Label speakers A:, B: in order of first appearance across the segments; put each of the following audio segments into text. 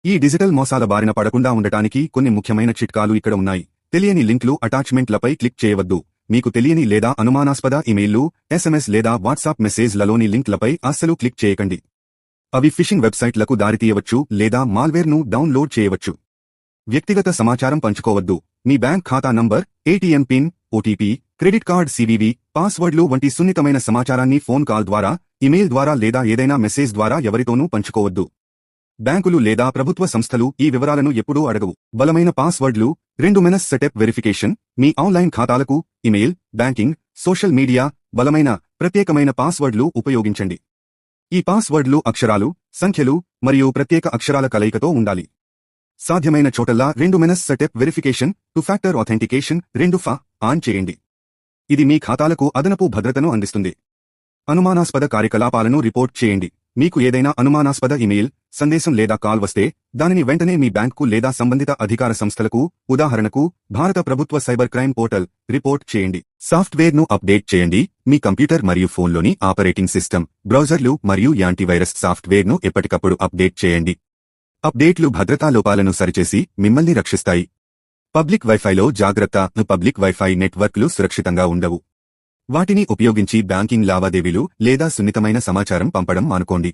A: ఈ డిజిటల్ మోసాల బారిన పడకుండా ఉండటానికి కొన్ని ముఖ్యమైన చిట్కాలు ఇక్కడ ఉన్నాయి. తెలియని లింక్లు అటాచ్మెంట్లపై క్లిక్ చేయవద్దు. మీకు తెలియని లేదా అనుమానాస్పద ఇమెయిల్లు, SMS లేదా వాట్సాప్ మెసేజ్లలోని లింక్లపై అస్సలు క్లిక్ చేయకండి. అవి ఫిషింగ్ వెబ్సైట్లకు దారితీయవచ్చు లేదా మాల్వేర్ను డౌన్లోడ్ చేయవచ్చు. వ్యక్తిగత సమాచారం పంచుకోవద్దు. మీ బ్యాంక్ ఖాతా number, ATM pin, OTP, credit card CVV, పాస్వర్డ్లు వంటి సున్నితమైన సమాచారాన్ని ఫోన్ కాల్ ద్వారా, ఇమెయిల్ ద్వారా లేదా ఏదైనా మెసేజ్ ద్వారా ఎవరితోనూ పంచుకోవద్దు. బ్యాంకులు లేదా ప్రభుత్వ సంస్థలు ఈ వివరాలను ఎప్పుడూ అడగవు. బలమైన పాస్వర్డ్లు, 2 స్టెప్ వెరిఫికేషన్, మీ ఆన్లైన్ ఖాతాలకు, ఇమెయిల్, బ్యాంకింగ్, సోషల్ మీడియా, బలమైన, ప్రత్యేకమైన పాస్వర్డ్లు ఉపయోగించండి. ఈ పాస్వర్డ్లు అక్షరాలు, సంఖ్యలు మరియు ప్రత్యేక అక్షరాల కలయికతో ఉండాలి. సాధ్యమైన చోటల్లా 2 step verification, 2 factor authentication 2FA on చేయండి. ఇది మీ ఖాతాలకు అదనపు భద్రతను అందిస్తుంది. అనుమానాస్పద కార్యకలాపాలను రిపోర్ట్ చేయండి. మీకు ఏదైనా అనుమానాస్పద ఇమెయిల్, సందేశం లేదా కాల్ వస్తే దానిని వెంటనే మీ బ్యాంకు లేదా సంబంధిత అధికార సంస్థలకు, ఉదాహరణకు భారత ప్రభుత్వ సైబర్ క్రైమ్ పోర్టల్, రిపోర్ట్ చేయండి. సాఫ్ట్వేర్ను అప్డేట్ చేయండి. మీ కంప్యూటర్ మరియు ఫోన్లోని ఆపరేటింగ్ సిస్టమ్, బ్రౌజర్లు మరియు యాంటీవైరస్ సాఫ్ట్వేర్ను ఎప్పటికప్పుడు అప్డేట్ చేయండి. అప్డేట్లు భద్రతా లోపాలను సరిచేసి మిమ్మల్ని రక్షిస్తాయి. పబ్లిక్ వైఫైలో జాగ్రత్త. పబ్లిక్ వైఫై నెట్వర్క్లు సురక్షితంగా ఉండవు. వాటిని ఉపయోగించి బ్యాంకింగ్ లావాదేవీలు లేదా సున్నితమైన సమాచారం పంపడం మానుకోండి.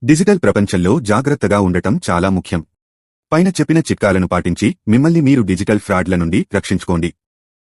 A: డిజిటల్ ప్రపంచంలో జాగ్రత్తగా ఉండటం చాలా ముఖ్యం. పైన చెప్పిన చిట్కాలను పాటించి మిమ్మల్ని మీరు డిజిటల్ ఫ్రాడ్ల నుండి రక్షించుకోండి.